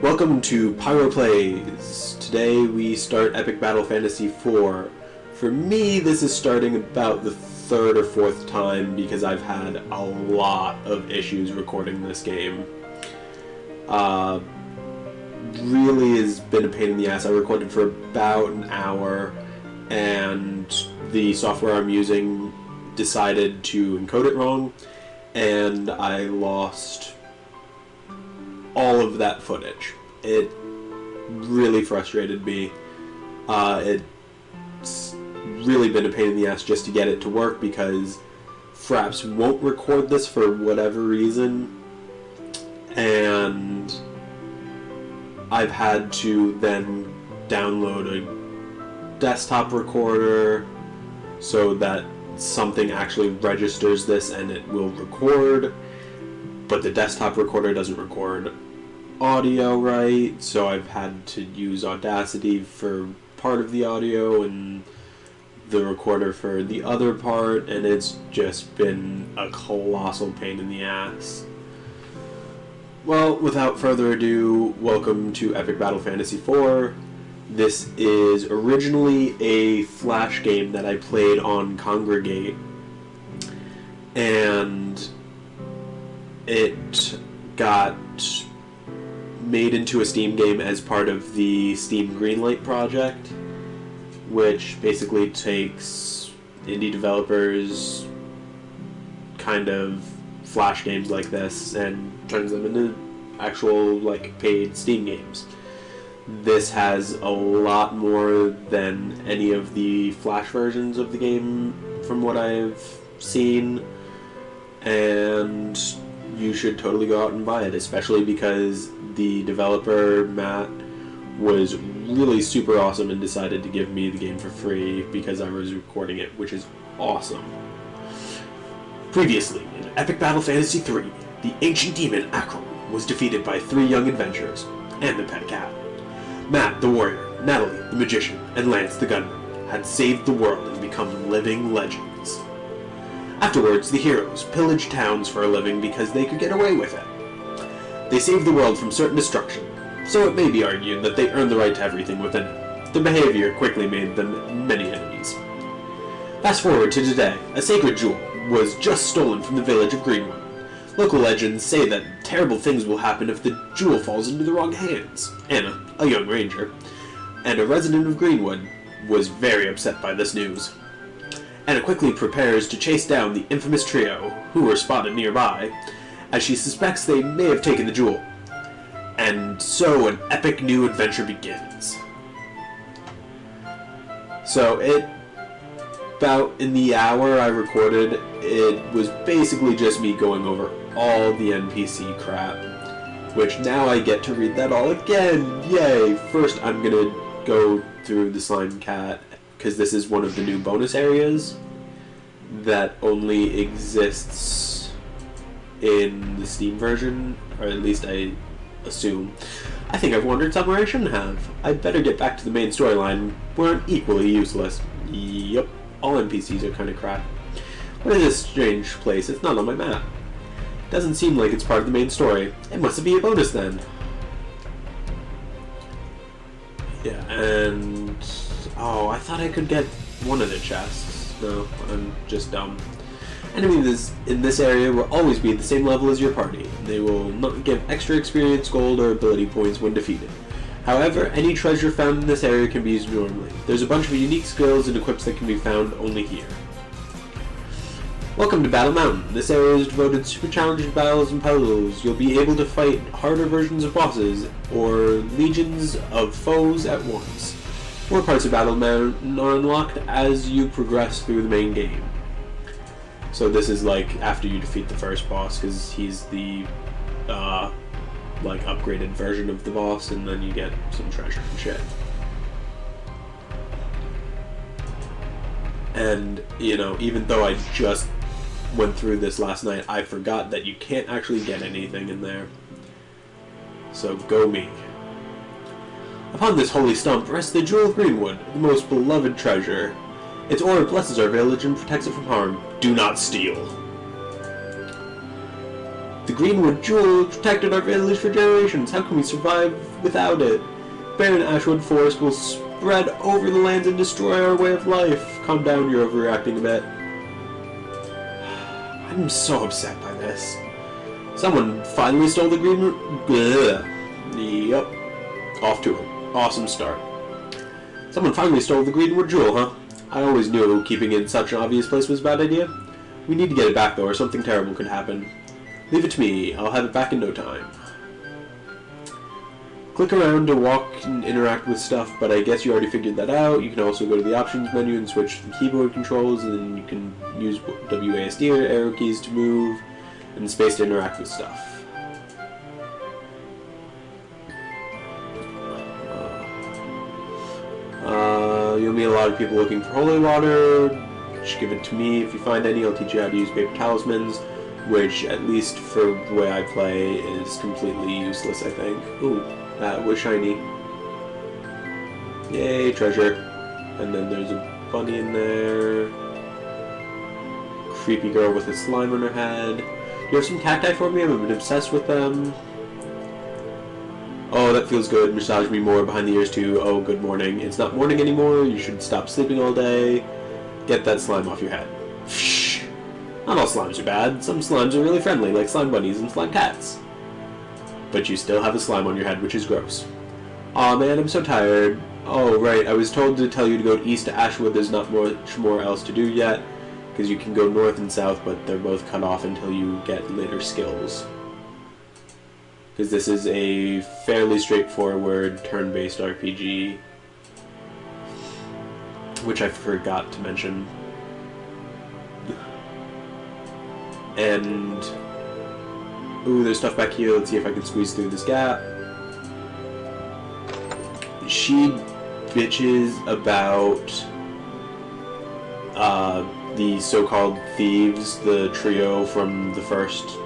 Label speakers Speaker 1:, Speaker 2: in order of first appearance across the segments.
Speaker 1: Welcome to Pyro Plays. Today we start Epic Battle Fantasy 4. For me, this is starting about the third or fourth time because I've had a lot of issues recording this game. Really has been a pain in the ass. I recorded for about an hour and the software I'm using decided to encode it wrong and I lost all of that footage. It really frustrated me. It's really been a pain in the ass just to get it to work because Fraps won't record this for whatever reason, and I've had to then download a desktop recorder so that something actually registers this and it will record, but the desktop recorder doesn't record audio right, so I've had to use Audacity for part of the audio and the recorder for the other part, and it's just been a colossal pain in the ass. Well, without further ado, welcome to Epic Battle Fantasy 4. This is originally a Flash game that I played on Congregate, and it got made into a Steam game as part of the Steam Greenlight project, which basically takes indie developers kind of Flash games like this and turns them into actual paid Steam games. This has a lot more than any of the Flash versions of the game from what I've seen, and you should totally go out and buy it, especially because the developer, Matt, was really super awesome and decided to give me the game for free because I was recording it, which is awesome. Previously, in Epic Battle Fantasy 3, the ancient demon Akron was defeated by 3 young adventurers and the pet cat. Matt, the warrior, Natalie, the magician, and Lance, the gunman, had saved the world and become living legends. Afterwards, the heroes pillaged towns for a living because they could get away with it. They saved the world from certain destruction, so it may be argued that they earned the right to everything within it. Their behavior quickly made them many enemies. Fast forward to today, a sacred jewel was just stolen from the village of Greenwood. Local legends say that terrible things will happen if the jewel falls into the wrong hands. Anna, a young ranger, and a resident of Greenwood, was very upset by this news. Anna quickly prepares to chase down the infamous trio, who were spotted nearby, as she suspects they may have taken the jewel. And so an epic new adventure begins. So about in the hour I recorded, it was basically just me going over all the NPC crap, which now I get to read that all again. Yay! First I'm gonna go through the Slime Cat, because this is one of the new bonus areas that only exists in the Steam version, or at least I assume. I think I've wandered somewhere I shouldn't have. I'd better get back to the main storyline, where I'm equally useless. Yep, all NPCs are kind of crap. What is this strange place? It's not on my map. Doesn't seem like it's part of the main story. It must be a bonus then. Yeah, and oh, I thought I could get one of the chests. No, I'm just dumb. Enemies in this area will always be at the same level as your party. They will not give extra experience, gold, or ability points when defeated. However, any treasure found in this area can be used normally. There's a bunch of unique skills and equips that can be found only here. Welcome to Battle Mountain. This area is devoted to super challenging battles and puzzles. You'll be able to fight harder versions of bosses, or legions of foes at once. More parts of Battle Mountain are unlocked as you progress through the main game. So this is after you defeat the first boss, because he's the upgraded version of the boss, and then you get some treasure and shit. And, even though I just went through this last night, I forgot that you can't actually get anything in there. So go me. Upon this holy stump rests the Jewel of Greenwood, the most beloved treasure. Its aura blesses our village and protects it from harm. Do not steal. The Greenwood Jewel protected our village for generations. How can we survive without it? Barren Ashwood Forest will spread over the lands and destroy our way of life. Calm down, you're overreacting a bit. I'm so upset by this. Someone finally stole the Greenwood... Yep. Off to an awesome start. Someone finally stole the Greenwood Jewel, huh? I always knew keeping it in such an obvious place was a bad idea. We need to get it back, though, or something terrible could happen. Leave it to me. I'll have it back in no time. Click around to walk and interact with stuff, but I guess you already figured that out. You can also go to the options menu and switch the keyboard controls, and then you can use WASD or arrow keys to move, and space to interact with stuff. You'll meet a lot of people looking for holy water. Just give it to me. If you find any, I'll teach you how to use paper talismans, which, at least for the way I play, is completely useless, I think. Ooh, that was shiny. Yay, treasure. And then there's a bunny in there. Creepy girl with a slime on her head. Do you have some cacti for me? I've been obsessed with them. Oh, that feels good. Massage me more behind the ears too. Oh, good morning. It's not morning anymore. You should stop sleeping all day. Get that slime off your head. Shh. Not all slimes are bad. Some slimes are really friendly, like slime bunnies and slime cats. But you still have a slime on your head, which is gross. Aw, man, I'm so tired. Oh, right. I was told to tell you to go east to Ashwood. There's not much more else to do yet, because you can go north and south, but they're both cut off until you get later skills. Because this is a fairly straightforward turn-based RPG, which I forgot to mention. And ooh, there's stuff back here. Let's see if I can squeeze through this gap. She bitches about the so-called thieves, the trio from the first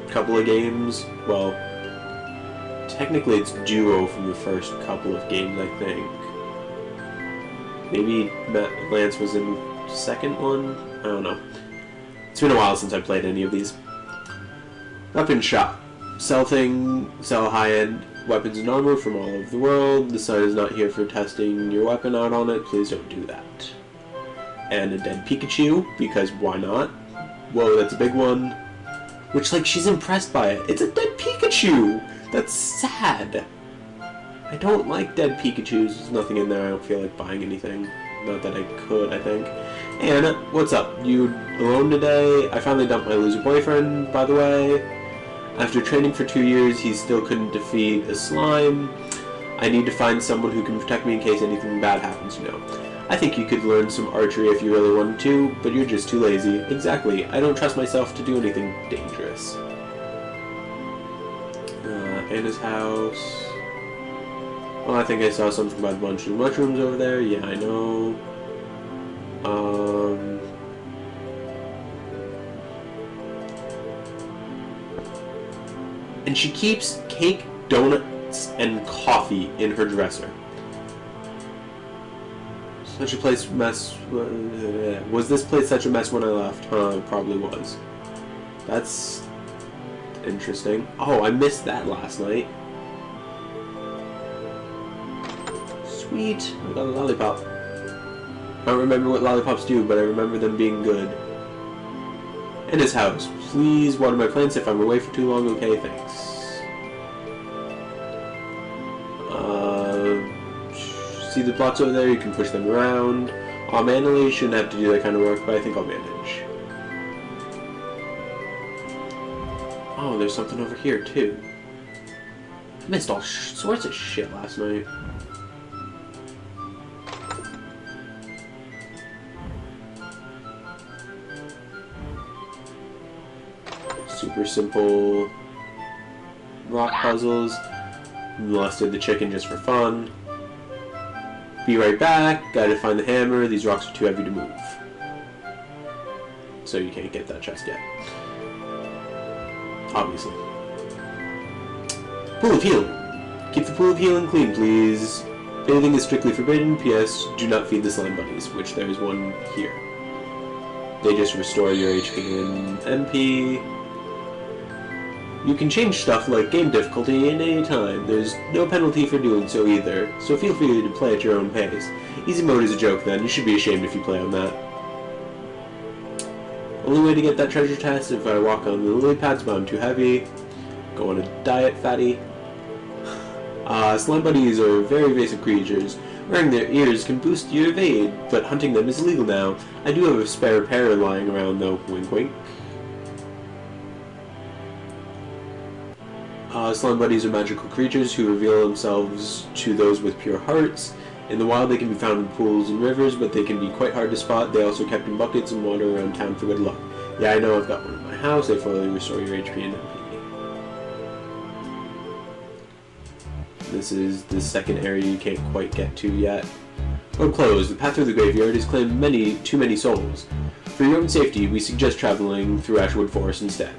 Speaker 1: couple of games. Well, technically it's duo from the first couple of games, I think. Maybe Lance was in the second one? I don't know. It's been a while since I played any of these. Weapon shop. Sell high-end weapons and armor from all over the world. The sign is not here for testing your weapon out on it. Please don't do that. And a dead Pikachu, because why not? Whoa, that's a big one. Which, like, she's impressed by it. It's a dead Pikachu! That's sad. I don't like dead Pikachus. There's nothing in there. I don't feel like buying anything. Not that I could, I think. And what's up? You alone today? I finally dumped my loser boyfriend, by the way. After training for 2 years, he still couldn't defeat a slime. I need to find someone who can protect me in case anything bad happens, you know. I think you could learn some archery if you really wanted to, but you're just too lazy. Exactly. I don't trust myself to do anything dangerous. Anna's house. Oh, I think I saw something about a bunch of mushrooms over there. Yeah, I know. And she keeps cake, donuts, and coffee in her dresser. Such a place mess. Was this place such a mess when I left? Huh, it probably was. That's interesting. Oh, I missed that last night. Sweet. I got a lollipop. I don't remember what lollipops do, but I remember them being good. In his house. Please water my plants if I'm away for too long. Okay, thanks. See the blocks over there? You can push them around. Manually, shouldn't have to do that kind of work, but I think I'll manage. Oh, there's something over here, too. I missed all sorts of shit last night. Super simple rock puzzles. Molested the chicken just for fun. Be right back. Gotta find the hammer. These rocks are too heavy to move. So you can't get that chest yet. Obviously. Pool of healing. Keep the pool of healing clean, please. Bathing is strictly forbidden. P.S. Do not feed the slime bunnies, which there is one here. They just restore your HP and MP. You can change stuff like game difficulty at any time. There's no penalty for doing so either, so feel free to play at your own pace. Easy mode is a joke then, you should be ashamed if you play on that. Only way to get that treasure chest if I walk on the lily pads, but I'm too heavy. Go on a diet, fatty. Slime buddies are very evasive creatures. Wearing their ears can boost your evade, but hunting them is illegal now. I do have a spare pair lying around though, wink wink. Slime buddies are magical creatures who reveal themselves to those with pure hearts. In the wild they can be found in pools and rivers, but they can be quite hard to spot. They also kept in buckets and water around town for good luck. Yeah, I know, I've got one in my house. They fully restore your HP and MP. This is the second area you can't quite get to yet. Road closed. The path through the graveyard has claimed too many souls. For your own safety, we suggest traveling through Ashwood Forest instead.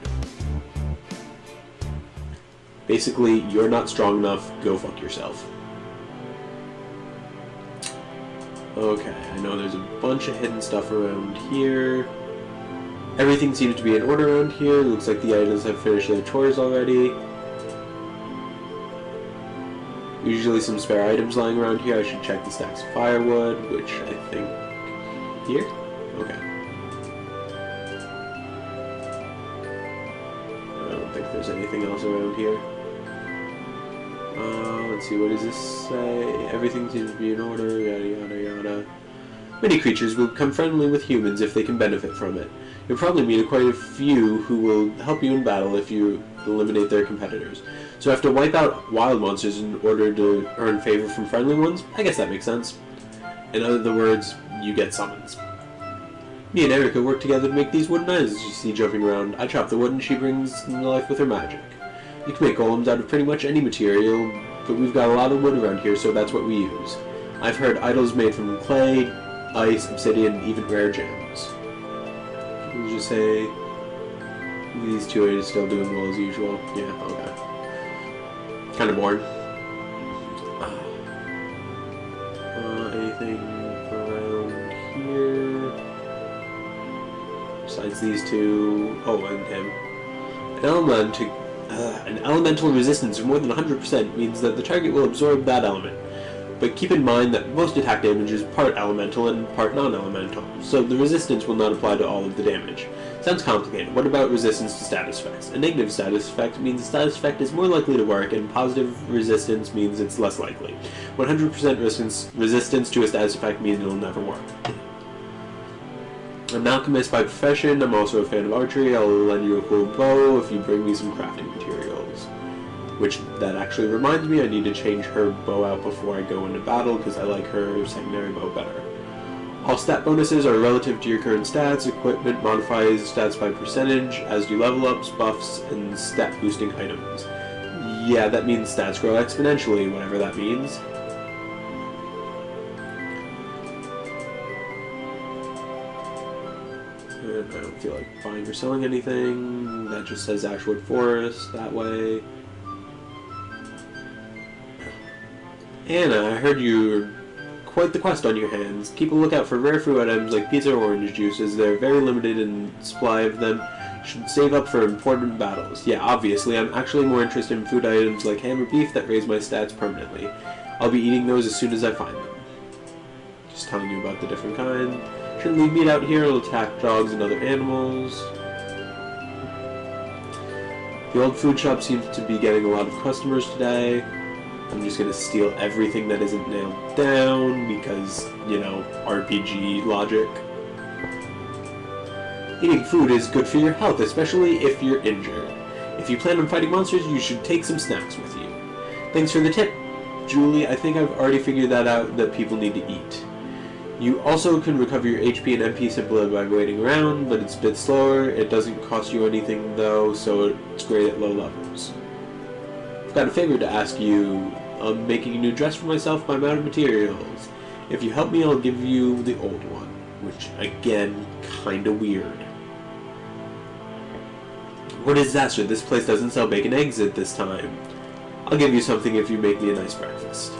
Speaker 1: Basically, you're not strong enough, go fuck yourself. Okay, I know there's a bunch of hidden stuff around here. Everything seems to be in order around here. Looks like the items have finished their chores already. Usually some spare items lying around here. I should check the stacks of firewood, which I think... Here? Okay. I don't think there's anything else around here. Let's see, what does this say? Everything seems to be in order, yada yada yada. Many creatures will become friendly with humans if they can benefit from it. You'll probably meet quite a few who will help you in battle if you eliminate their competitors. So I have to wipe out wild monsters in order to earn favor from friendly ones? I guess that makes sense. In other words, you get summons. Me and Erica work together to make these wooden islands you see jumping around. I chop the wood and she brings them to life with her magic. You can make golems out of pretty much any material, but we've got a lot of wood around here, so that's what we use. I've heard idols made from clay, ice, obsidian, even rare gems. We'll just say these two are still doing well as usual. Yeah, okay. Kind of boring. Anything around here? Besides these two. Oh, and him. An elemental resistance of more than 100% means that the target will absorb that element. But keep in mind that most attack damage is part elemental and part non-elemental, so the resistance will not apply to all of the damage. Sounds complicated. What about resistance to status effects? A negative status effect means the status effect is more likely to work, and positive resistance means it's less likely. 100% resistance to a status effect means it'll never work. I'm an alchemist by profession. I'm also a fan of archery. I'll lend you a cool bow if you bring me some crafting materials. Which, that actually reminds me, I need to change her bow out before I go into battle, because I like her secondary bow better. All stat bonuses are relative to your current stats. Equipment modifies stats by percentage, as do level ups, buffs, and stat boosting items. Yeah, that means stats grow exponentially, whatever that means. And I don't feel like buying or selling anything. That just says Ashwood Forest, that way. Anna, I heard you're quite the quest on your hands. Keep a lookout for rare fruit items like pizza or orange juice, as they're very limited in supply of them. Should save up for important battles. Yeah, obviously, I'm actually more interested in food items like ham or beef that raise my stats permanently. I'll be eating those as soon as I find them. Just telling you about the different kind. Shouldn't leave meat out here, it'll attack dogs and other animals. The old food shop seems to be getting a lot of customers today. I'm just gonna steal everything that isn't nailed down because, you know, RPG logic. Eating food is good for your health, especially if you're injured. If you plan on fighting monsters, you should take some snacks with you. Thanks for the tip, Julie. I think I've already figured that out, that people need to eat. You also can recover your HP and MP simply by waiting around, but it's a bit slower. It doesn't cost you anything though, so it's great at low levels. I've got a favor to ask you. I'm making a new dress for myself. I'm out of materials. If you help me, I'll give you the old one. Which, again, kinda weird. What is that, sir? This place doesn't sell bacon eggs at this time. I'll give you something if you make me a nice breakfast.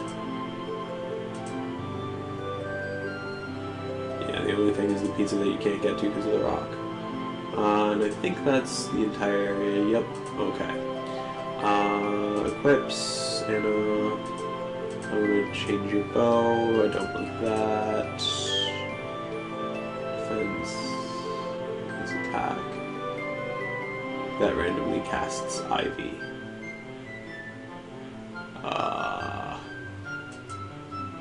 Speaker 1: Yeah, the only thing is the pizza that you can't get to because of the rock. And I think that's the entire area. Yep, okay. Equips, Anna. I'm gonna change your bow. I don't want that. Defense. Let's attack. That randomly casts Ivy.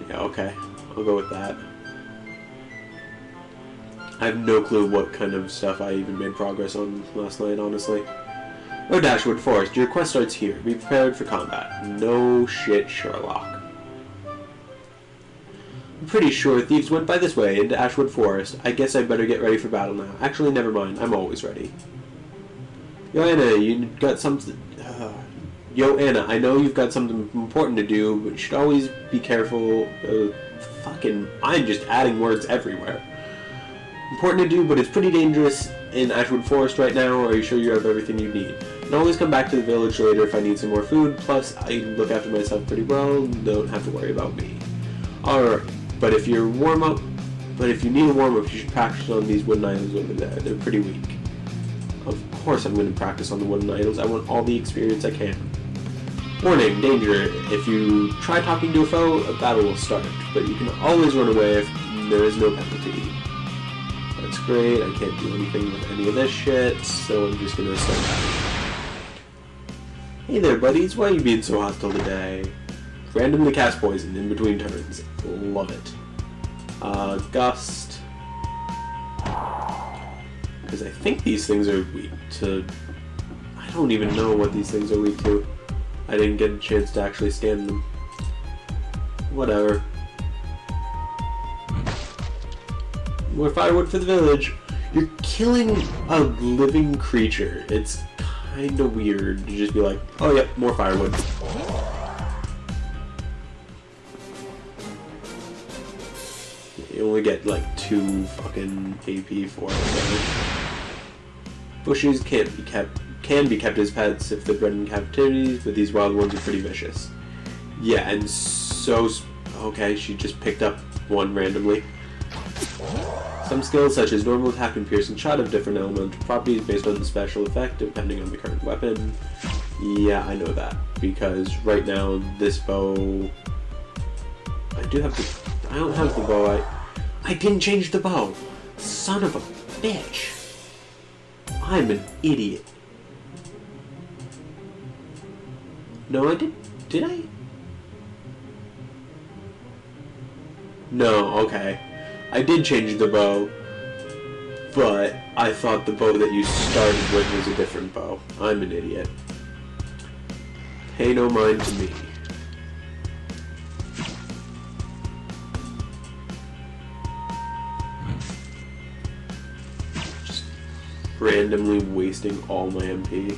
Speaker 1: Yeah, okay. I'll go with that. I have no clue what kind of stuff I even made progress on last night, honestly. Oh, Dashwood Forest, your quest starts here. Be prepared for combat. No shit, Sherlock. I'm pretty sure thieves went by this way, into Ashwood Forest. I guess I better get ready for battle now. Actually, never mind. I'm always ready. Yo, Anna, you got something... Yo, Anna, I know you've got something important to do, but you should always be careful. I'm just adding words everywhere. Important to do, but it's pretty dangerous in Ashwood Forest right now. Are you sure you have everything you need? You can always come back to the village later if I need some more food. Plus, I look after myself pretty well. Don't have to worry about me. Alright, but if you need a warm-up, you should practice on these wooden idols over there. They're pretty weak. Of course I'm going to practice on the wooden idols. I want all the experience I can. Warning, danger. If you try talking to a foe, a battle will start. But you can always run away if there is no penalty. That's great. I can't do anything with any of this shit, so I'm just going to start battling. Hey there, buddies. Why are you being so hostile today? Randomly cast poison in between turns. Love it. Gust. Because I think these things are weak to... I don't even know what these things are weak to. I didn't get a chance to actually scan them. Whatever. More firewood for the village. You're killing a living creature. It's kind of weird to just be like, oh yep, more firewood. You only get like 2 fucking AP for it. Bushes can be kept as pets if they're bred in captivity, but these wild ones are pretty vicious. Yeah, and so... Okay, she just picked up one randomly. Some skills, such as normal attack and piercing shot, have different elemental properties based on the special effect, depending on the current weapon. Yeah, I know that, because right now, this bow... I don't have the bow, I didn't change the bow! Son of a bitch! I'm an idiot. No, I did I? No, okay. I did change the bow, but I thought the bow that you started with was a different bow. I'm an idiot. Pay no mind to me. Just randomly wasting all my MP.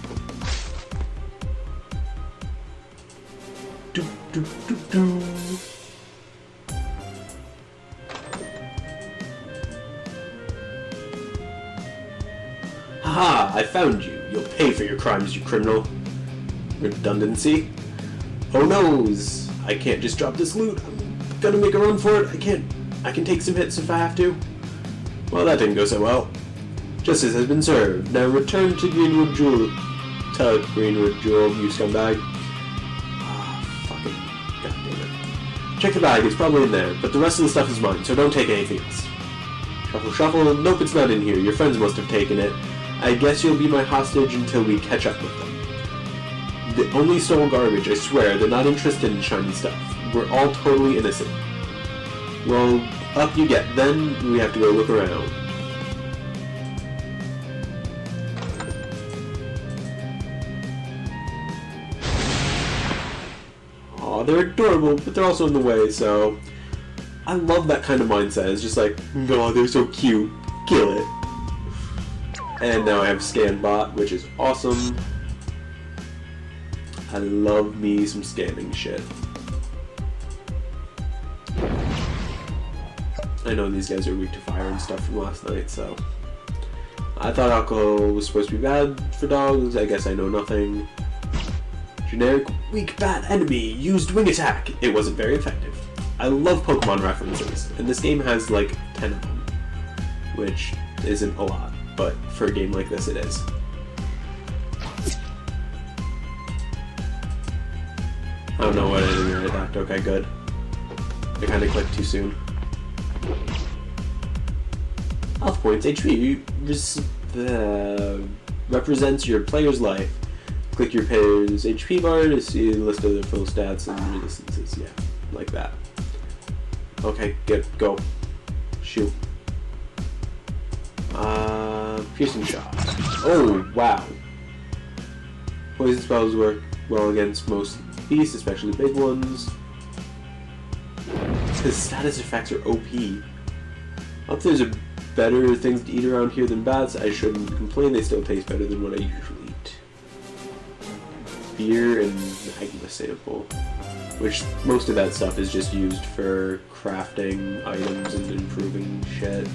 Speaker 1: Haha, I found you. You'll pay for your crimes, you criminal. Redundancy? Oh noes! I can't just drop this loot. I'm gonna make a run for it. I can take some hits if I have to. Well, that didn't go so well. Justice has been served. Now return to Greenwood Jewel. You scumbag. Check the bag, it's probably in there, but the rest of the stuff is mine, so don't take anything else. Shuffle, shuffle. Nope, it's not in here. Your friends must have taken it. I guess you'll be my hostage until we catch up with them. They only stole garbage, I swear. They're not interested in shiny stuff. We're all totally innocent. Well, up you get. Then we have to go look around. Aw, they're adorable, but they're also in the way, so... I love that kind of mindset. It's just like, oh, they're so cute. Kill it. And now I have Scan Bot, which is awesome. I love me some scanning shit. I know these guys are weak to fire and stuff from last night, so... I thought alcohol was supposed to be bad for dogs. I guess I know nothing. Generic weak bat enemy used wing attack. It wasn't very effective. I love Pokemon references, and this game has like 10 of them, which isn't a lot, but for a game like this it is. I don't know what I did right. Okay, good. I kind of clicked too soon. Health points. HP represents your player's life. Click your player's HP bar to see the list of their full stats and resistances. Yeah, like that. Okay, good. Go. Shoot. Piercing shot. Oh, wow. Poison spells work well against most beasts, especially big ones. His status effects are OP. If there's better things to eat around here than bats, I shouldn't complain. They still taste better than what I usually eat. Beer and magma sample, which most of that stuff is just used for crafting items and improving shit.